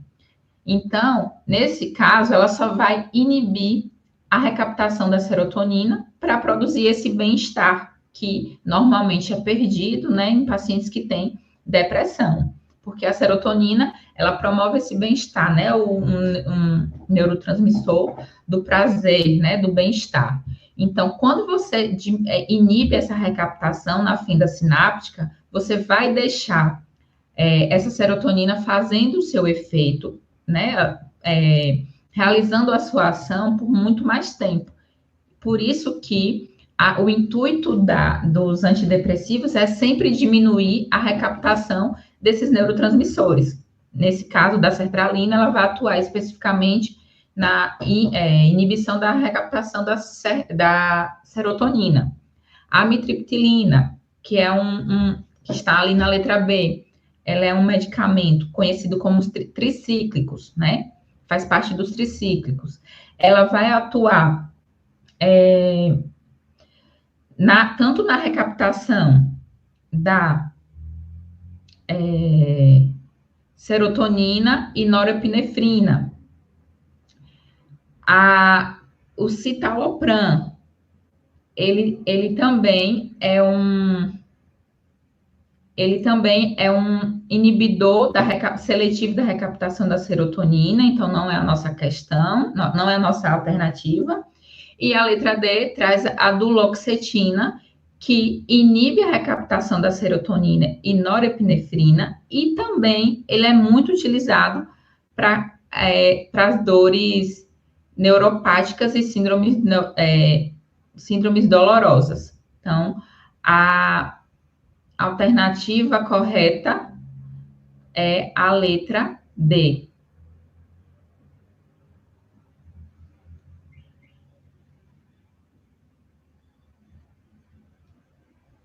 Então, nesse caso, ela só vai inibir a recaptação da serotonina para produzir esse bem-estar que normalmente é perdido, né, em pacientes que têm depressão, porque a serotonina, ela promove esse bem-estar, né, um neurotransmissor do prazer, né, do bem-estar. Então, quando você inibe essa recaptação na fenda sináptica, você vai deixar essa serotonina fazendo o seu efeito, né, realizando a sua ação por muito mais tempo. Por isso que o intuito dos antidepressivos é sempre diminuir a recaptação desses neurotransmissores. Nesse caso da sertralina, ela vai atuar especificamente na inibição da recaptação da serotonina. A amitriptilina, que é que está ali na letra B, ela é um medicamento conhecido como os tricíclicos, né? Faz parte dos tricíclicos. Ela vai atuar tanto na recaptação da serotonina e norepinefrina. O citalopram, ele também é um inibidor seletivo da recaptação da serotonina, então não é a nossa questão, não é a nossa alternativa. E a letra D traz a duloxetina, que inibe a recaptação da serotonina e norepinefrina, e também ele é muito utilizado para as dores neuropáticas e síndromes dolorosas. Então, a alternativa correta é a letra D.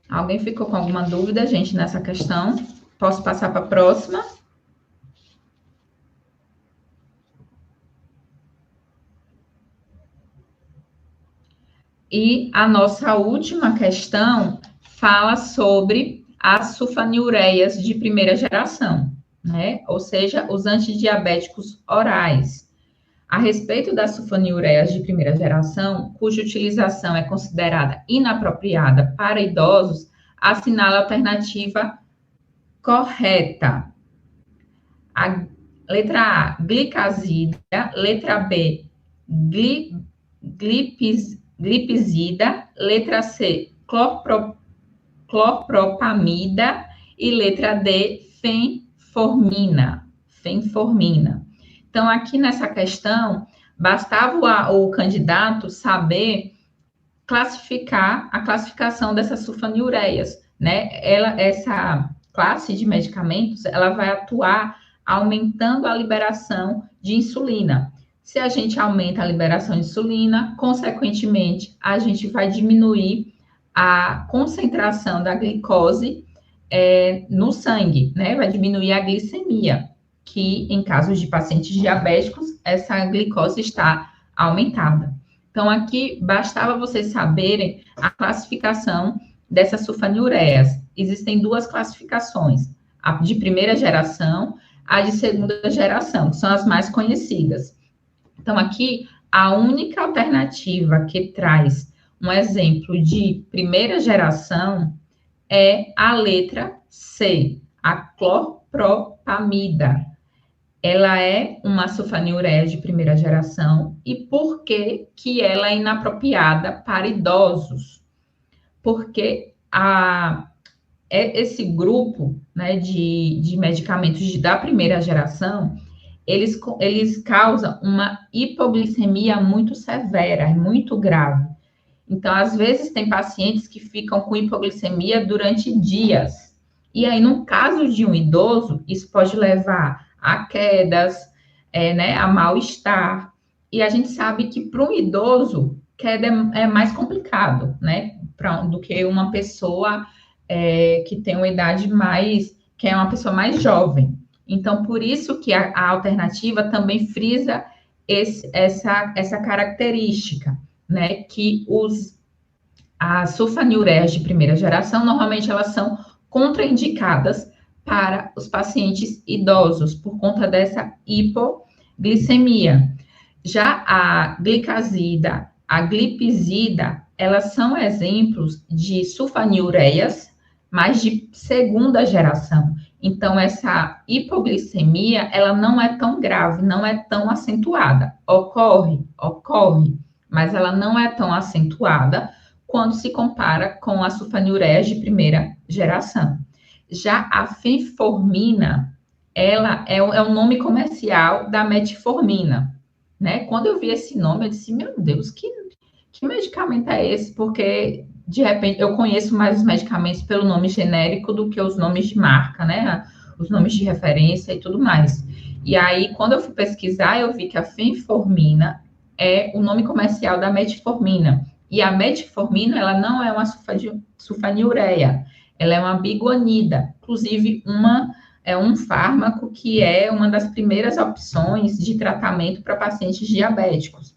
Alguém ficou com alguma dúvida, gente, nessa questão? Posso passar para a próxima? E a nossa última questão fala sobre as sulfanilureias de primeira geração, né? Ou seja, os antidiabéticos orais. A respeito das sulfonilureias de primeira geração, cuja utilização é considerada inapropriada para idosos, assinala a alternativa correta. A letra A, glicazida, letra B, glipizida, letra C, clopropamida e letra D, fenformina. Então, aqui nessa questão, bastava o candidato saber classificar a classificação dessas sulfonilureias, né? Essa classe de medicamentos, ela vai atuar aumentando a liberação de insulina. Se a gente aumenta a liberação de insulina, consequentemente, a gente vai diminuir a concentração da glicose no sangue, né? Vai diminuir a glicemia, que em casos de pacientes diabéticos, essa glicose está aumentada. Então, aqui bastava vocês saberem a classificação dessas sulfanilureias. Existem duas classificações, a de primeira geração, a de segunda geração, que são as mais conhecidas. Então, aqui, a única alternativa que traz um exemplo de primeira geração é a letra C, a clorpropamida. Ela é uma sulfanilureia de primeira geração. E por que que ela é inapropriada para idosos? Porque esse grupo, né, de medicamentos da primeira geração, eles causam uma hipoglicemia muito severa, muito grave. Então, às vezes, tem pacientes que ficam com hipoglicemia durante dias. E aí, no caso de um idoso, isso pode levar a quedas, né, a mal-estar. E a gente sabe que para um idoso, queda é mais complicado, né, do que uma pessoa que tem uma idade mais, que é uma pessoa mais jovem. Então, por isso que a alternativa também frisa essa característica, né, que as sulfanilureias de primeira geração, normalmente elas são contraindicadas para os pacientes idosos, por conta dessa hipoglicemia. Já a glicazida, a glipizida, elas são exemplos de sulfanilureias, mas de segunda geração. Então, essa hipoglicemia, ela não é tão grave, não é tão acentuada. Ocorre, mas ela não é tão acentuada quando se compara com as sulfanilureias de primeira geração. Já a fenformina, ela é o nome comercial da metformina, né? Quando eu vi esse nome, eu disse, meu Deus, que medicamento é esse? Porque, de repente, eu conheço mais os medicamentos pelo nome genérico do que os nomes de marca, né? Os nomes de referência e tudo mais. E aí, quando eu fui pesquisar, eu vi que a fenformina é o nome comercial da metformina. E a metformina, ela não é uma sulfanilureia, ela é uma biguanida. Inclusive, é um fármaco que é uma das primeiras opções de tratamento para pacientes diabéticos.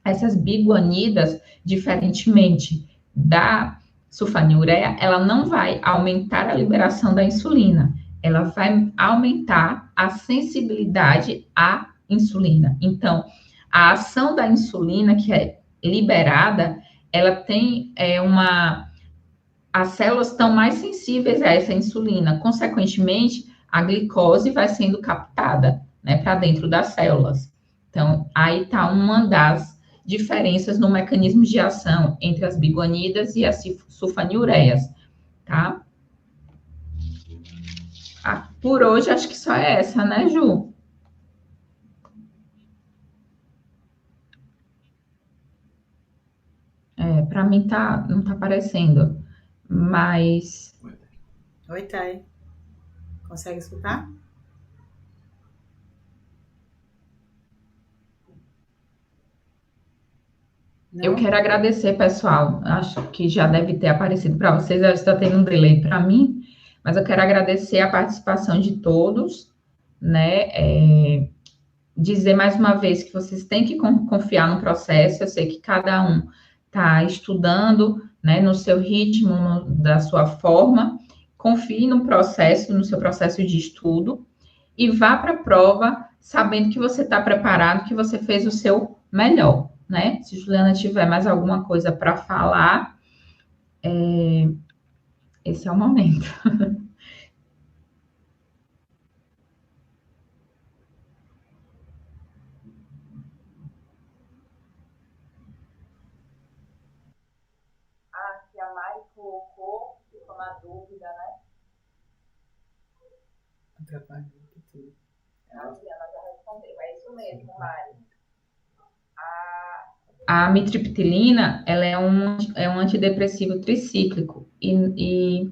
Essas biguanidas, diferentemente da sulfanilureia, ela não vai aumentar a liberação da insulina, ela vai aumentar a sensibilidade à insulina. Então, a ação da insulina que é liberada, ela tem as células estão mais sensíveis a essa insulina. Consequentemente, a glicose vai sendo captada, né, para dentro das células. Então, aí está uma das diferenças no mecanismo de ação entre as biguanidas e as sulfanilureias, tá? Por hoje, acho que só é essa, né, Ju? Para mim não tá aparecendo, mas... Oi, Thay. Consegue escutar? Não? Eu quero agradecer, pessoal. Acho que já deve ter aparecido para vocês, está tendo um delay para mim, mas eu quero agradecer a participação de todos, né? Dizer mais uma vez que vocês têm que confiar no processo. Eu sei que cada um está estudando, né, no seu ritmo, da sua forma. Confie no processo, no seu processo de estudo e vá para a prova sabendo que você está preparado, que você fez o seu melhor, né? Se Juliana tiver mais alguma coisa para falar, esse é o momento. Que a Mari colocou, ficou na dúvida, né? A Juliana já respondeu, é isso mesmo, Mari. A amitriptilina, ela é um antidepressivo tricíclico, e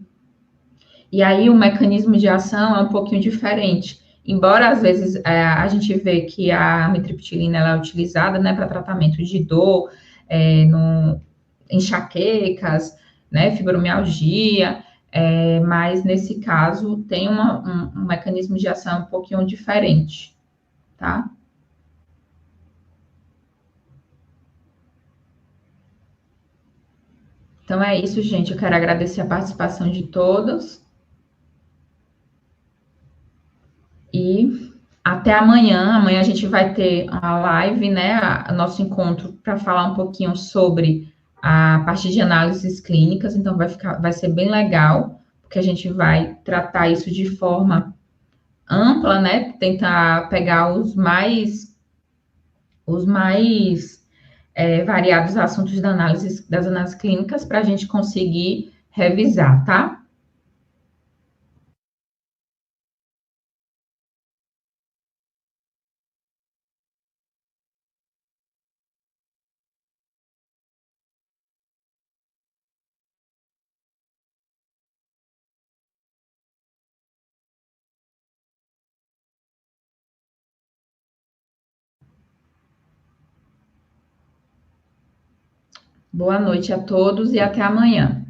aí o mecanismo de ação é um pouquinho diferente. Embora, às vezes, a gente vê que a amitriptilina ela é utilizada, né, para tratamento de dor, enxaquecas, né, fibromialgia, mas nesse caso tem um mecanismo de ação um pouquinho diferente, tá? Então é isso, gente. Eu quero agradecer a participação de todos e até amanhã. Amanhã a gente vai ter a live, né? Nosso encontro para falar um pouquinho sobre a parte de análises clínicas. Então vai ser bem legal, porque a gente vai tratar isso de forma ampla, né? Tentar pegar os mais variados assuntos das análises clínicas para a gente conseguir revisar, tá? Boa noite a todos e até amanhã.